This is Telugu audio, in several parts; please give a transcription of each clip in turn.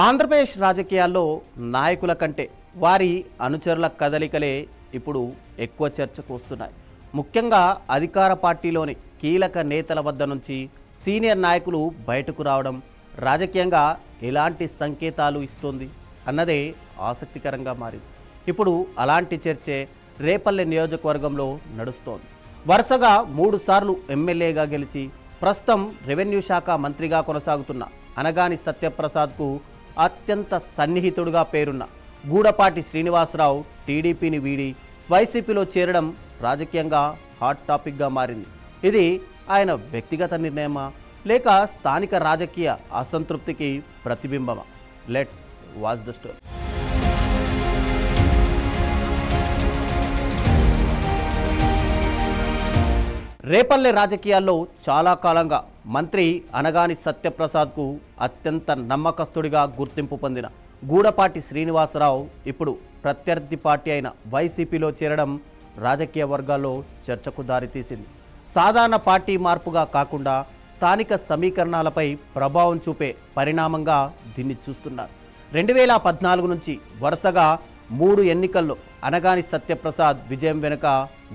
ఆంధ్రప్రదేశ్ రాజకీయాల్లో నాయకుల కంటే వారి అనుచరుల కదలికలే ఇప్పుడు ఎక్కువ చర్చకు వస్తున్నాయి. ముఖ్యంగా అధికార పార్టీలోని కీలక నేతల వద్ద నుంచి సీనియర్ నాయకులు బయటకు రావడం రాజకీయంగా ఎలాంటి సంకేతాలు ఇస్తుంది అన్నదే ఆసక్తికరంగా మారింది. ఇప్పుడు అలాంటి చర్చే రేపల్లె నియోజకవర్గంలో నడుస్తోంది. వరుసగా 3 సార్లు ఎమ్మెల్యేగా గెలిచి ప్రస్తుతం రెవెన్యూ శాఖ మంత్రిగా కొనసాగుతున్న అనగాని సత్యప్రసాద్కు అత్యంత సన్నిహితుడిగా పేరున్న గూడపాటి శ్రీనివాసరావు టీడీపీని వీడి వైసీపీలో చేరడం రాజకీయంగా హాట్ టాపిక్గా మారింది. ఇది ఆయన వ్యక్తిగత నిర్ణయమా లేక స్థానిక రాజకీయ అసంతృప్తికి ప్రతిబింబమా? Let's watch the story. Repalle రాజకీయాల్లో చాలా కాలంగా మంత్రి అనగాని సత్యప్రసాద్కు అత్యంత నమ్మకస్తుడిగా గుర్తింపు పొందిన గూడపాటి శ్రీనివాసరావు ఇప్పుడు ప్రత్యర్థి పార్టీ అయిన వైసీపీలో చేరడం రాజకీయ వర్గాల్లో చర్చకు దారితీసింది. సాధారణ పార్టీ మార్పుగా కాకుండా స్థానిక సమీకరణాలపై ప్రభావం చూపే పరిణామంగా దీన్ని చూస్తున్నారు. 2014 నుంచి వరుసగా 3 ఎన్నికల్లో అనగాని సత్యప్రసాద్ విజయం వెనుక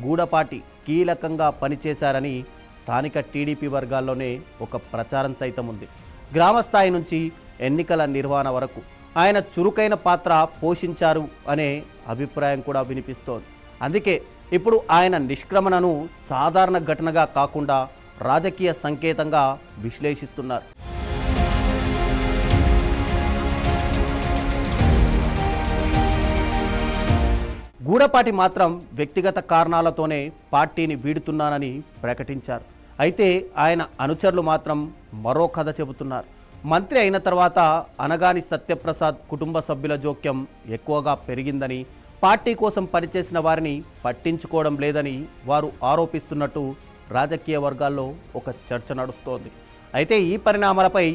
గూడపాటి కీలకంగా పనిచేశారని స్థానిక టీడీపీ వర్గాల్లోనే ఒక ప్రచారం సైతం ఉంది. గ్రామస్థాయి నుంచి ఎన్నికల నిర్వహణ వరకు ఆయన చురుకైన పాత్ర పోషించారు అనే అభిప్రాయం కూడా వినిపిస్తోంది. అందుకే ఇప్పుడు ఆయన నిష్క్రమణను సాధారణ ఘటనగా కాకుండా రాజకీయ సంకేతంగా విశ్లేషిస్తున్నారు. గూడపాటి మాత్రం వ్యక్తిగత కారణాలతోనే పార్టీని వీడుతున్నానని ప్రకటించారు. అయితే ఆయన అనుచరులు మాత్రం మరో కథ చెబుతున్నారు. మంత్రి అయిన తర్వాత అనగాని సత్యప్రసాద్ కుటుంబ సభ్యుల జోక్యం ఎక్కువగా పెరిగిందని, పార్టీ కోసం పనిచేసిన వారిని పట్టించుకోవడం లేదని వారు ఆరోపిస్తున్నట్టు రాజకీయ వర్గాల్లో ఒక చర్చ నడుస్తోంది. అయితే ఈ పరిణామాలపై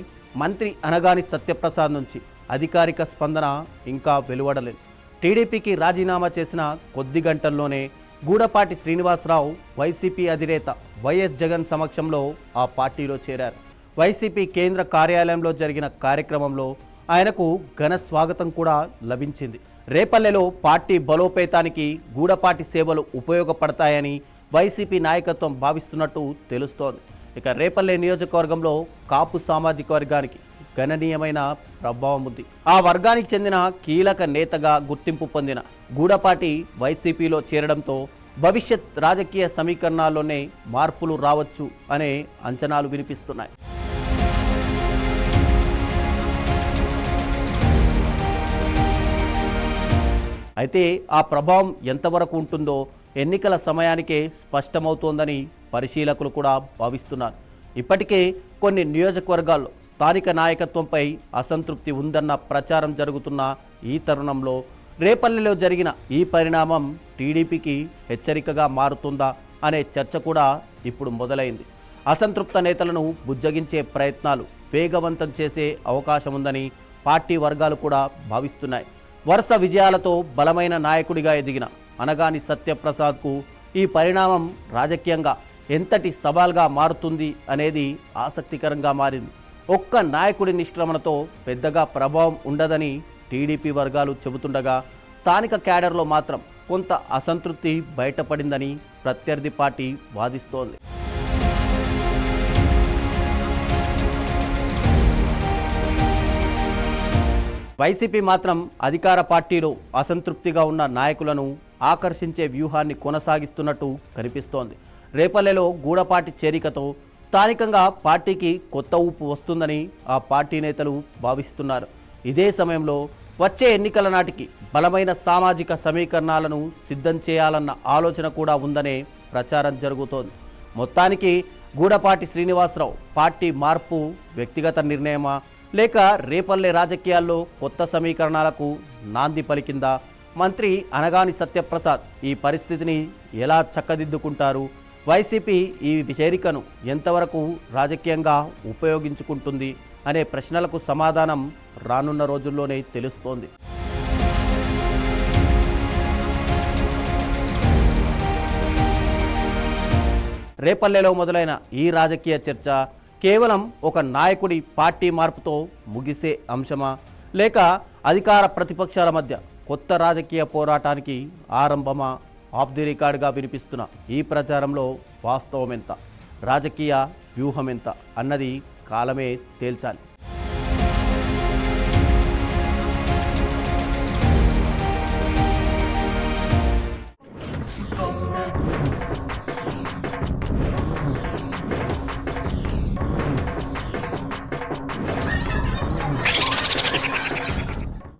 మంత్రి అనగాని సత్యప్రసాద్ నుంచి అధికారిక స్పందన ఇంకా వెలువడలేదు. టీడీపీకి రాజీనామా చేసిన కొద్ది గంటల్లోనే గూడపాటి శ్రీనివాసరావు వైసీపీ అధినేత వైఎస్ జగన్ సమక్షంలో ఆ పార్టీలో చేరారు. వైసీపీ కేంద్ర కార్యాలయంలో జరిగిన కార్యక్రమంలో ఆయనకు ఘన స్వాగతం కూడా లభించింది. రేపల్లెలో పార్టీ బలోపేతానికి గూడపాటి సేవలు ఉపయోగపడతాయని వైసీపీ నాయకత్వం భావిస్తున్నట్టు తెలుస్తోంది. ఇక రేపల్లె నియోజకవర్గంలో కాపు సామాజిక వర్గానికి గణనీయమైన ప్రభావం ఉంది. ఆ వర్గానికి చెందిన కీలక నేతగా గుర్తింపు పొందిన గూడపాటి వైసీపీలో చేరడంతో భవిష్యత్ రాజకీయ సమీకరణాల్లోనే మార్పులు రావచ్చు అనే అంచనాలు వినిపిస్తున్నాయి. అయితే ఆ ప్రభావం ఎంతవరకు ఉంటుందో ఎన్నికల సమయానికే స్పష్టమవుతోందని పరిశీలకులు కూడా భావిస్తున్నారు. ఇప్పటికే కొన్ని నియోజకవర్గాల్లో స్థానిక నాయకత్వంపై అసంతృప్తి ఉందన్న ప్రచారం జరుగుతున్న ఈ తరుణంలో రేపల్లెలో జరిగిన ఈ పరిణామం టీడీపీకి హెచ్చరికగా మారుతుందా అనే చర్చ కూడా ఇప్పుడు మొదలైంది. అసంతృప్త నేతలను బుజ్జగించే ప్రయత్నాలు వేగవంతం చేసే అవకాశం ఉందని పార్టీ వర్గాలు కూడా భావిస్తున్నాయి. వరుస విజయాలతో బలమైన నాయకుడిగా ఎదిగిన అనగాని సత్యప్రసాద్కు ఈ పరిణామం రాజకీయంగా ఎంతటి సవాల్గా మారుతుంది అనేది ఆసక్తికరంగా మారింది. ఒక్క నాయకుడి నిష్క్రమణతో పెద్దగా ప్రభావం ఉండదని టీడీపీ వర్గాలు చెబుతుండగా స్థానిక క్యాడర్లో మాత్రం కొంత అసంతృప్తి బయటపడిందని ప్రత్యర్థి పార్టీ వాదిస్తోంది. వైసీపీ మాత్రం అధికార పార్టీలో అసంతృప్తిగా ఉన్న నాయకులను ఆకర్షించే వ్యూహాన్ని కొనసాగిస్తున్నట్టు కనిపిస్తోంది. రేపల్లెలో గూడపాటి చేరికతో స్థానికంగా పార్టీకి కొత్త ఊపు వస్తుందని ఆ పార్టీ నేతలు భావిస్తున్నారు. ఇదే సమయంలో వచ్చే ఎన్నికల నాటికి బలమైన సామాజిక సమీకరణాలను సిద్ధం చేయాలన్న ఆలోచన కూడా ఉందనే ప్రచారం జరుగుతోంది. మొత్తానికి గూడపాటి శ్రీనివాసరావు పార్టీ మార్పు వ్యక్తిగత నిర్ణయమా లేక రేపల్లె రాజకీయాల్లో కొత్త సమీకరణాలకు నాంది పలికిందా? మంత్రి అనగాని సత్యప్రసాద్ ఈ పరిస్థితిని ఎలా చక్కదిద్దుకుంటారు? వైసీపీ ఈ చేరికను ఎంతవరకు రాజకీయంగా ఉపయోగించుకుంటుంది అనే ప్రశ్నలకు సమాధానం రానున్న రోజుల్లోనే తెలుస్తోంది. రేపల్లెలో మొదలైన ఈ రాజకీయ చర్చ కేవలం ఒక నాయకుడి పార్టీ మార్పుతో ముగిసే అంశమా, లేక అధికార ప్రతిపక్షాల మధ్య కొత్త రాజకీయ పోరాటానికి ఆరంభమా? ఆఫ్ ది రికార్డ్గా వినిపిస్తున్న ఈ ప్రచారంలో వాస్తవం ఎంత, రాజకీయ వ్యూహం ఎంత అన్నది కాలమే తేల్చాలి.